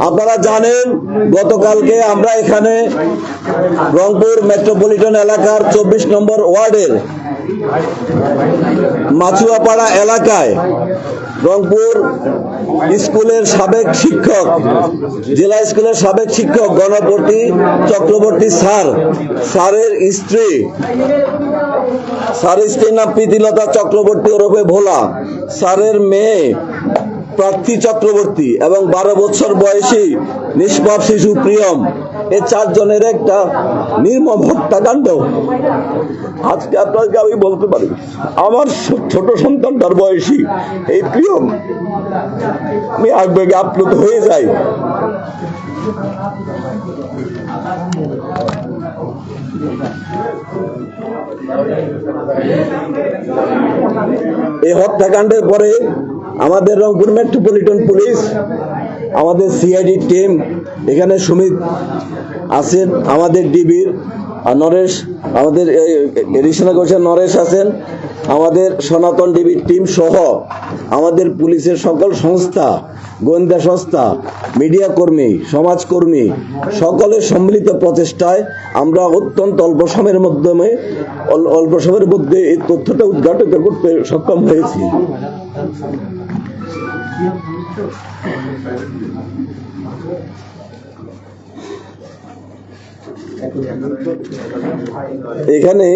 আপনারা জানেন গতকালকে আমরা এখানে রংপুর মেট্রোপলিটন এলাকার 24 নম্বর ওয়ার্ডের মাছুয়াপাড়া এলাকায় রংপুর স্কুলের সাবেক শিক্ষক, জেলা স্কুলের সাবেক শিক্ষক গণপতি চক্রবর্তী স্যারের স্ত্রীর নাম প্রীতিলতা চক্রবর্তী ওরফে ভোলা, স্যারের মেয়ে প্রার্থী চক্রবর্তী এবং 12 বছর বয়সী নিষ্পাপ শিশু প্রিয়ম, এই 4 জনের একটা নির্মম হত্যাকাণ্ড। আজকে আপনাকে আমি বলতে পারি, আমার ছোট সন্তানটার বয়সী এই প্রিয়ম, আমি আবেগে আপ্লুত হয়ে যাই। এই হত্যাকাণ্ডের পরে আমাদের রংপুর মেট্রোপলিটন পুলিশ, আমাদের সিআইডি টিম, এখানে সুমিত আছেন, আমাদের ডিবির নরেশ, আমাদের এডিশনাল কমিশনার নরেশ আছেন, আমাদের সনাতন ডিবির টিম সহ আমাদের পুলিশের সকল সংস্থা, গোয়েন্দা সংস্থা, মিডিয়া কর্মী, সমাজকর্মী সকলের সম্মিলিত প্রচেষ্টায় আমরা অত্যন্ত অল্প সময়ের মধ্যে এই তথ্যটা উদ্ঘাটিত করতে সক্ষম হয়েছি। এখানে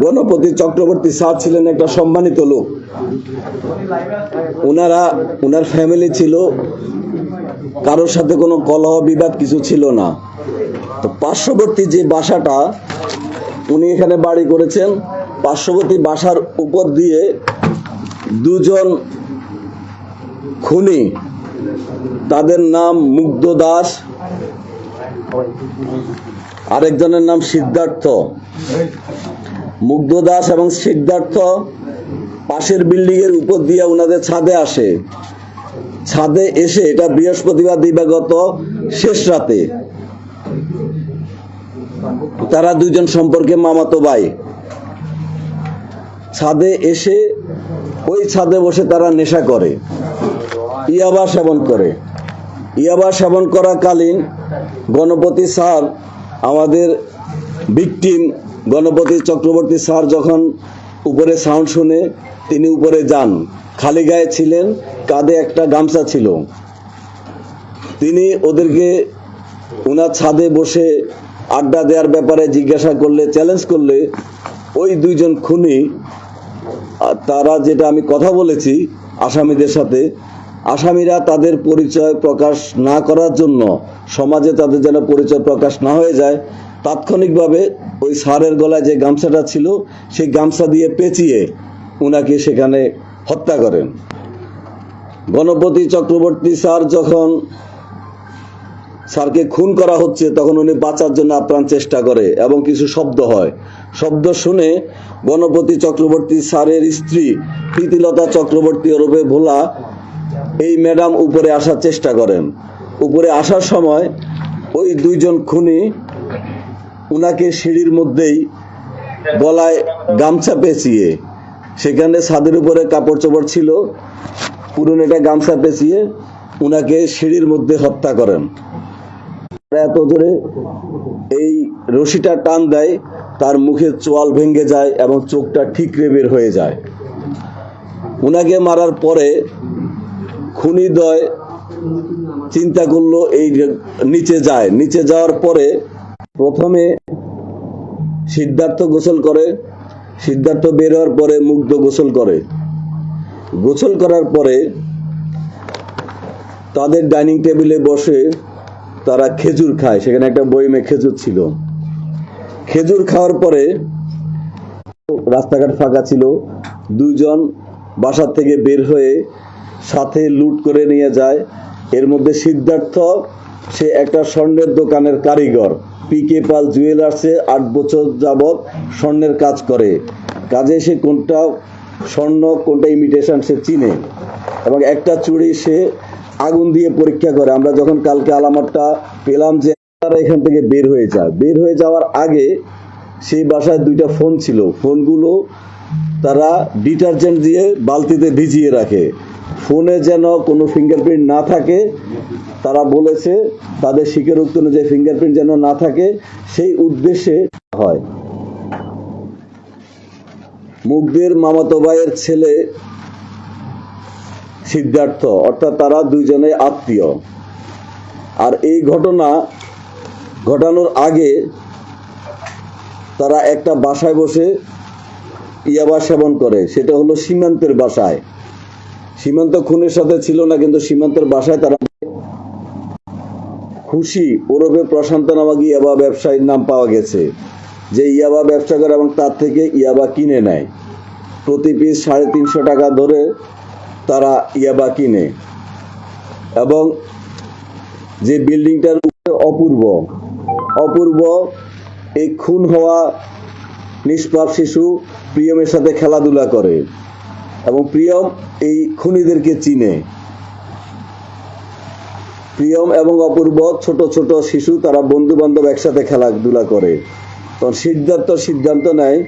গণপতি চক্রবর্তী স্যার ছিলেন একটা সম্মানিত লোক। ওনার ফ্যামিলি ছিল, কারোর সাথে কোনো কলহ বিবাদ কিছু ছিল না। তো পার্শ্ববর্তী যে বাসাটা উনি এখানে বাড়ি করেছেন, পার্শ্ববর্তী বাসার উপর দিয়ে 2 জন খুনি, তাদের নাম মুগ্ধ দাস, আরেকজনের নাম সিদ্ধার্থ। মুগ্ধ দাস এবং সিদ্ধার্থ পাশের বিল্ডিং এর উপর দিয়ে ওনাদের ছাদে আসে। ছাদে এসে, এটা বৃহস্পতিবার দিবাগত শেষ রাতে, তারা 2 জন সম্পর্কে মামাতো ভাই। ছাদে এসে ওই ছাদে বসে তারা নেশা করে, ইয়াবা সেবন করাকালীন গণপতি স্যার, আমাদের ভিকটিম গণপতি চক্রবর্তী স্যার যখন উপরে সাউন্ড শুনে তিনি উপরে যান। খালি গায়ে ছিলেন, কাঁধে একটা গামছা ছিল। তিনি ওদেরকে ওনার ছাদে বসে আড্ডা দেওয়ার ব্যাপারে জিজ্ঞাসা করলে, চ্যালেঞ্জ করলে, ওই 2 জন খুনি, তারা যেটা আমি কথা বলেছি আসামিদের সাথে, আসামিরা তাদের পরিচয় প্রকাশ না করার জন্য, সমাজে তাদের যেন পরিচয় প্রকাশ না হয়ে যায়, তাৎক্ষণিকভাবে ওই স্যারের গলায় যে গামছাটা ছিল সেই গামছা দিয়ে পেঁচিয়ে উনাকে সেখানে হত্যা করেন। গণপতি চক্রবর্তী স্যার যখন স্যারকে খুন করা হচ্ছে তখন উনি বাঁচার জন্য আপ্রাণ চেষ্টা করে এবং কিছু শব্দ হয়। শব্দ শুনে গণপতি চক্রবর্তী স্যারের স্ত্রী প্রীতিলতা চক্রবর্তী ওরফে ভোলা, এই ম্যাডাম উপরে আসার চেষ্টা করেন। উপরে আসার সময় ওই 2 জন খুনি উনাকে সিঁড়ির মধ্যেই গলায় গামছা পেঁচিয়ে, সেখানে ছাদের উপরে কাপড় চোপড় ছিল, পুরনো একটা গামছা পেঁচিয়ে উনাকে সিঁড়ির মধ্যে হত্যা করেন। এত জোরে এই রশিটা টান দেয়, তার মুখের চোয়াল ভেঙে যায় এবং চোখটা ঠিকরে বের হয়ে যায়। উনাকে মারার পরে খুনিদ্বয় চিন্তা করলো এই নিচে যাওয়ার পরে প্রথমে সিদ্ধার্থ গোসল করে, সিদ্ধার্থ বের হওয়ার পরে মুগ্ধ গোসল করে। গোসল করার পরে তাদের ডাইনিং টেবিলে বসে তারা খেজুর খায়, সেখানে একটা বইমে খেজুর ছিল। খেজুর খাওয়ার পরে রাস্তাঘাট ফাঁকা ছিল, 2 জন বাসার থেকে বের হয়ে সাথে লুট করে নিয়ে যায়। এর মধ্যে সিদ্ধার্থ, সে একটা স্বর্ণের দোকানের কারিগর, পিকে পাল জুয়েলার্সে 8 বছর যাবৎ স্বর্ণের কাজ করে। কাজে সে কোনটা স্বর্ণ কোনটা ইমিটেশন সে চিনে, এবং একটা চুড়ি সে আগুন দিয়ে পরীক্ষা করে। আমরা যখন কালকে আলামতটা পেলাম যে তারা এখান থেকে বের হয়ে যায়, বের হয়ে যাওয়ার আগে সেই বাসায় 2টা ফোন ছিল, ফোনগুলো তারা ডিটারজেন্ট দিয়ে বালতিতে ভিজিয়ে রাখে, ফোনে যেন কোনো ফিঙ্গারপ্রিন্ট না থাকে। তারা বলেছে তাদের স্বীকারোক্তি অনুযায়ী ফিঙ্গারপ্রিন্ট যেন না থাকে, সেই উদ্দেশ্যে হয়। মুগ্ধের মামাতো ভাইয়ের ছেলে সিদ্ধার্থ, অর্থাৎ তারা দুইজনে আত্মীয়। আর এই ঘটনা ঘটানোর আগে তারা একটা বাসায় বসে ইয়াবা সেবন করে, সেটা হলো সীমান্তের বাসায়। সীমান্ত খুনের সাথে ছিল না, কিন্তু সীমান্তের বাসায় তারা খুশি ওরফে প্রশান্ত নামক ইয়াবা ব্যবসায়ীর নাম পাওয়া গেছে, যে ইয়াবা ব্যবসা করে এবং তার থেকে ইয়াবা কিনে নেয়। প্রতি পিস 350 টাকা ধরে তারা ইয়াবা কিনে। এবং যে বিল্ডিংটার উপরে অপূর্ব এই খুন হওয়া নিষ্পাপ শিশু প্রিয়মের সাথে খেলাধুলা করে এবং প্রিয়ম এই খুনিদেরকে চিনে। প্রিয়ম এবং অপূর্ব ছোট ছোট শিশু, তারা বন্ধু বান্ধব একসাথে খেলাধুলা করে। তখন সিদ্ধান্ত নেয়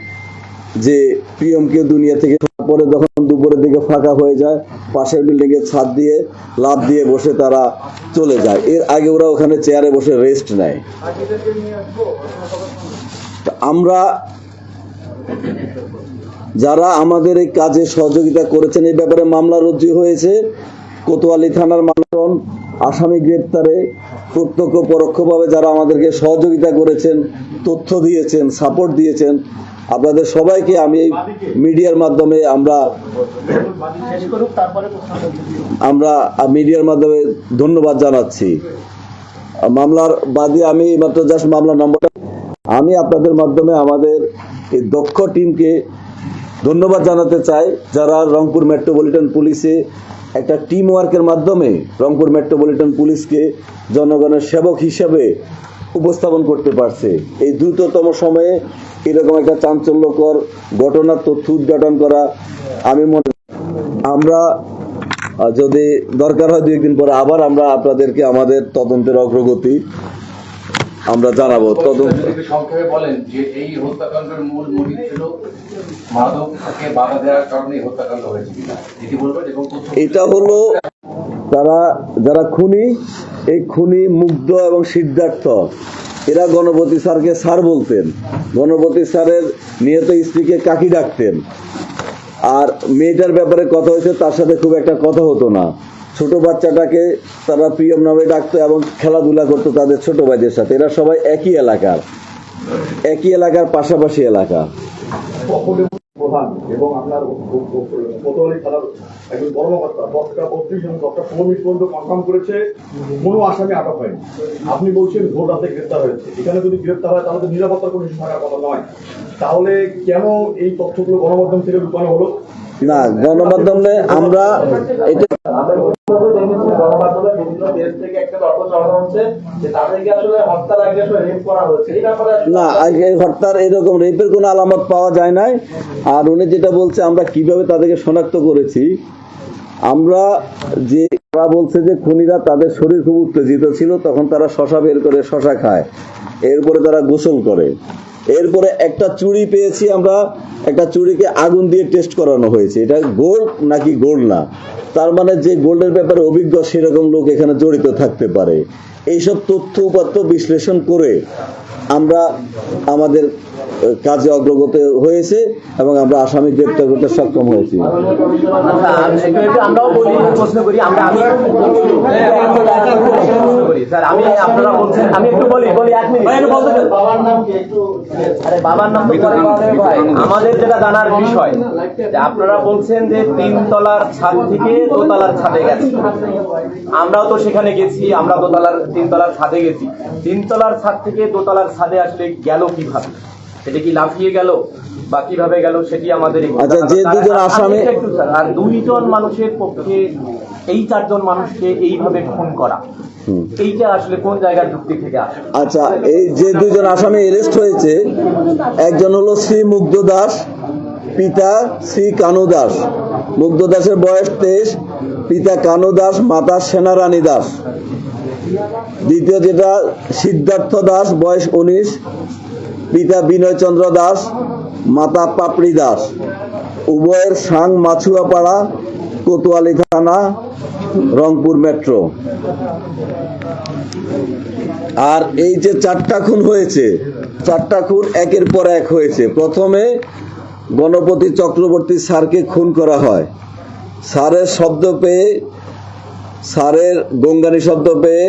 যে প্রিয়মকে দুনিয়া থেকে পরে, যখন দুপুরের দিকে ফাঁকা হয়ে যায়, পাশের বিল্ডিং এর ছাদ দিয়ে লাফ দিয়ে বসে তারা চলে যায়। এর আগে ওরা ওখানে চেয়ারে বসে রেস্ট নেয়। আমরা যারা আমাদের এই কাজে সহযোগিতা করেছেন, এই ব্যাপারে মামলা রুজু হয়েছে। কোতোয়ালি থানার মামলার আসামি গ্রেপ্তারে প্রত্যক্ষ পরোক্ষভাবে যারা আমাদেরকে সহযোগিতা করেছেন, তথ্য দিয়েছেন, সাপোর্ট দিয়েছেন, আপনাদের সবাইকে আমি এই মিডিয়ার মাধ্যমে মিডিয়ার মাধ্যমে ধন্যবাদ জানাচ্ছি। মামলার বাদী আমি মাত্র জাস্ট মামলার নম্বরটা আমি আপনাদের মাধ্যমে আমাদের এই দক্ষ টিমকে ধন্যবাদ জানাতে চাই, যারা রংপুর মেট্রোপলিটন পুলিশে একটা টিম ওয়ার্কের মাধ্যমে রংপুর মেট্রোপলিটন পুলিশকে জনগণের সেবক হিসেবে উপস্থাপন করতে পারছে। এই দ্রুততম সময়ে এরকম একটা চাঞ্চল্যকর ঘটনার তথ্য উদ্ঘাটন করা, আমি মনে আমরা যদি দরকার হয় 2-1 দিন পরে আবার আমরা আপনাদেরকে আমাদের তদন্তের অগ্রগতি আমরা জানাবো। সংক্ষেপে বলেন যে এই হত্যাকাণ্ডের মূল মোটিভ ছিল মাদককে বাধা দেওয়ার কারণে হত্যাকাণ্ড হয়েছে কিনা এটি বলবেন। এবং এটা হলো যারা খুনি, এই খুনি মুগ্ধ এবং সিদ্ধার্থ, এরা গণপতি স্যারকে স্যার বলতেন। গণপতি স্যারের নিহত স্ত্রীকে কাকি ডাকতেন। আর মেয়েটার ব্যাপারে কথা হয়েছে, তার সাথে খুব একটা কথা হতো না। ছোট বাচ্চাটাকে তারা প্রিয়ম নামে ডাকতো এবং খেলাধুলা করতো তাদের ছোট ভাইদের সাথে। এরা সবাই একই এলাকার পাশাপাশি এলাকা। প্রধান এবং আপনার কোতোয়ালি থানার একজন কর্মকর্তা 10টা 32 জন 10টা 15 মিনিট পর্যন্ত কনফার্ম করেছে কোনো আসামি আটক হয়নি। আপনি বলছেন ভোর রাতে গ্রেপ্তার হয়েছে। এখানে যদি গ্রেপ্তার হয় তাহলে তো নিরাপত্তার কোনো ইস্যু থাকার কথা নয়। তাহলে কেন এই তথ্যগুলো গণমাধ্যম থেকে লুকানো হলো? না, গণমাধ্যমে আমরা এটা না, হত্যার এরকম রেপের কোনো আলামত পাওয়া যায় নাই। আর উনি যেটা বলছে আমরা কিভাবে তাদেরকে শনাক্ত করেছি, আমরা যে তারা বলছে যে খুনিরা তাদের শরীর খুব উত্তেজিত ছিল, তখন তারা শশা বের করে শশা খায়, এরপরে তারা গোসল করে। এরপরে একটা চুড়ি পেয়েছি আমরা, একটা চুড়িকে আগুন দিয়ে টেস্ট করানো হয়েছে, এটা গোল্ড নাকি গোল্ড না। তার মানে যে গোল্ডের ব্যাপারে অভিজ্ঞ সেরকম লোক এখানে জড়িত থাকতে পারে। এইসব তথ্য উপাত্ত বিশ্লেষণ করে আমরা আমাদের কাজে অগ্রগতি হয়েছে এবং আমরা আসামি গ্রেপ্তার করতে সক্ষম হয়েছি। আমরাও বলি, প্রশ্ন করি, আমি আপনারা বলছেন, আমি একটু বলি 1 মিনিট। বাবার নাম কি একটু? আরে বাবার নাম তো ভাই, আমাদের যেটা জানার বিষয় যে আপনারা বলছেন যে 3 তলার ছাদ থেকে 2 তলার ছাদে গেছে। আমরাও তো সেখানে গেছি, আমরা 3 তলার ছাদে গেছি। 3 তলার ছাদ থেকে 2 তলার ছাদে আসলে গেল কিভাবে? সেটা কি লাফিয়ে গেল বা কিভাবে গেল সেটি আমাদের। আচ্ছা, যে দুজন আসামি আর 2 জন মানুষের পক্ষে এই 4 জন মানুষকে এইভাবে খুন করা, এইটা আসলে কোন জায়গার যুক্তি থেকে আসে? আচ্ছা, এই যে 2 জন আসামি অ্যারেস্ট হয়েছে, একজন হলো শ্রী মুগ্ধ দাস, পিতা শ্রী কানু দাস। মুগ্ধ দাসের বয়স 23, পিতা কানু দাস, মাতা সেনারানী দাস। দ্বিতীয় যেটা সিদ্ধার্থ দাস, বয়স 19, পিতা বিনয় চন্দ্র দাস, মাতা পাপড়ি দাস। উভয়ের সাং মাছুয়াপাড়া, কোতোয়ালি থানা, রংপুর মেট্রো। আর এই যে 4টা খুন হয়েছে, 4টা খুন একের পর এক হয়েছে। প্রথমে গণপতি চক্রবর্তী স্যারকে খুন করা হয়। স্যারের শব্দ পেয়ে, স্যারের গঙ্গানি শব্দ পেয়ে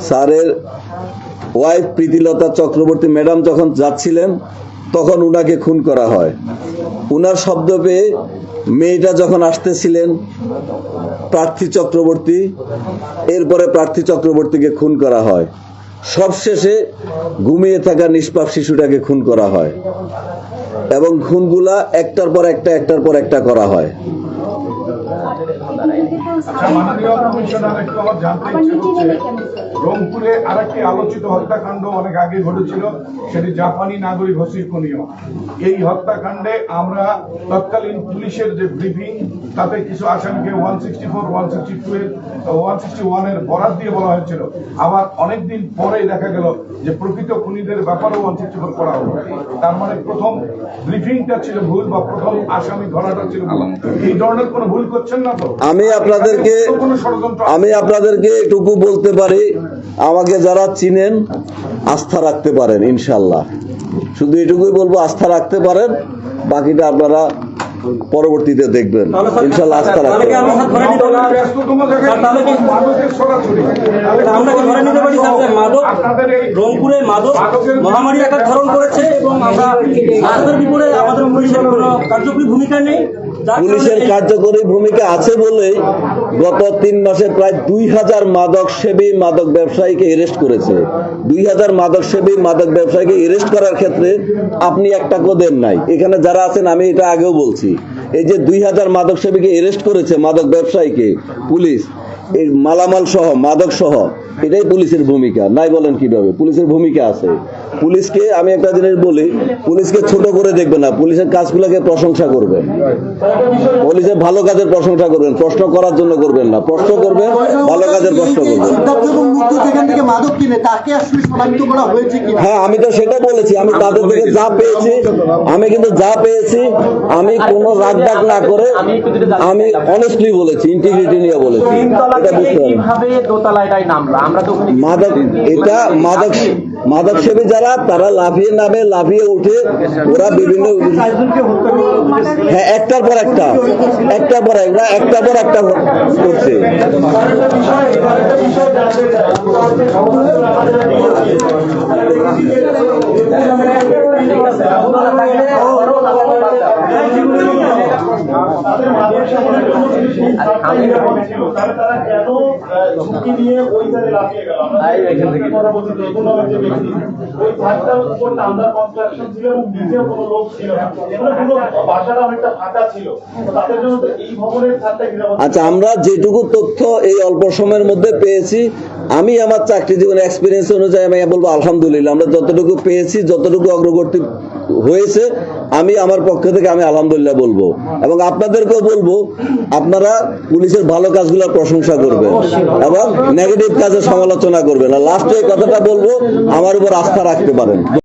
স্যারের ওয়াইফ প্রীতিলতা চক্রবর্তী ম্যাডাম যখন যাচ্ছিলেন তখন উনাকে খুন করা হয়। উনার শব্দ পেয়ে মেয়েটা যখন আসতেছিলেন প্রার্থী চক্রবর্তী, এরপরে প্রার্থী চক্রবর্তীকে খুন করা হয়। সবশেষে ঘুমিয়ে থাকা নিষ্পাপ শিশুটাকে খুন করা হয় এবং খুনগুলা একটার পর একটা করা হয়। আচ্ছা, মাননীয় কমিশনার, একটু আমার জানতে ইচ্ছে হচ্ছে, রংপুরে আরেকটি আলোচিত হত্যাকাণ্ড অনেক আগে ঘটেছিল, সেটি জাপানি নাগরিক হসিকনীয়। এই হত্যাকাণ্ডে আমরা তৎকালীন পুলিশের যে ব্রিফিং, তাতে কিছু আসামিকে 164, 162, 161 এর বরাত দিয়ে বলা হয়েছিল। আবার অনেকদিন পরে দেখা গেল যে প্রকৃত খুনিদের ব্যাপারেও 164 করা হলো। তার মানে প্রথম ব্রিফিংটা ছিল ভুল, বা প্রথম আসামি ধরাটা ছিল ভুল। এই ধরনের কোনো ভুল করছেন না তো? আমি আপনাদেরকে এটুকু বলতে পারি, আমাকে যারা চিনেন আস্থা রাখতে পারেন ইনশাল্লাহ। শুধু এটুকুই বলবো, আস্থা রাখতে পারেন, বাকিটা আপনারা পরবর্তীতে দেখবেন ইনশাল্লাহ। আস্থা রাখতে পারেন। রংপুরে মাদক মহামারী আকার ধারণ করেছে এবং আমরা স্বাস্থ্যের বিপদে আমাদের পুলিশের কোনো কার্যকরী ভূমিকা নেই। পুলিশের কার্যকরী ভূমিকা আছে বলে গত 3 মাসে প্রায় 2000 মাদক সেবী মাদক ব্যবসায়ীকে অ্যারেস্ট করেছে। 2000 মাদক সেবী মাদক ব্যবসায়ীকে অ্যারেস্ট করার ক্ষেত্রে আপনি একটা দেন নাই। এখানে যারা আছেন, আমি এটা আগেও বলছি, এই যে 2000 মাদক সেবীকে অ্যারেস্ট করেছে, মাদক ব্যবসায়ীকে পুলিশ, এই মালামাল সহ মাদক সহ, এটাই পুলিশের ভূমিকা। নাই বলেন কিভাবে? পুলিশের ভূমিকা আছে। পুলিশকে আমি একটা জিনিস বলি, পুলিশকে ছোট করে দেখবেন না, পুলিশের কাজগুলোকে প্রশংসা করবেন, পুলিশের ভালো কাজের প্রশংসা করবেন, প্রশ্ন করার জন্য করবেন না, প্রশ্ন করবেন, ভালো কাজের প্রশ্ন করবেন। হ্যাঁ, আমি তো সেটা বলেছি, আমি তাদের থেকে যা পেয়েছি, আমি কিন্তু যা পেয়েছি, আমি কোনো রাগ ডাক না করে আমি অনেস্টলি বলেছি, ইন্টিগ্রিটি নিয়ে বলেছি। এটা বুঝতে হবে। মাদক, এটা মাদক সেবী যারা, তারা লাফিয়ে নামে, লাফিয়ে উঠে, ওরা বিভিন্ন, হ্যাঁ, একটার পর একটা করছে। আচ্ছা, আমরা যেটুকু তথ্য এই অল্প সময়ের মধ্যে পেয়েছি, আমি আমার চাকরি জীবনের এক্সপিরিয়েন্স অনুযায়ী আমি বলবো আলহামদুলিল্লাহ, আমরা যতটুকু পেয়েছি, যতটুকু অগ্রগতি হয়েছে, আমি আমার পক্ষ থেকে আমি আলহামদুলিল্লাহ বলবো। এবং আপনাদেরকেও বলবো, আপনারা পুলিশের ভালো কাজগুলোর প্রশংসা করবেন এবং নেগেটিভ কাজের সমালোচনা করবেন। আর লাস্টে এই কথাটা বলবো, আমার উপর আস্থা রাখতে পারেন।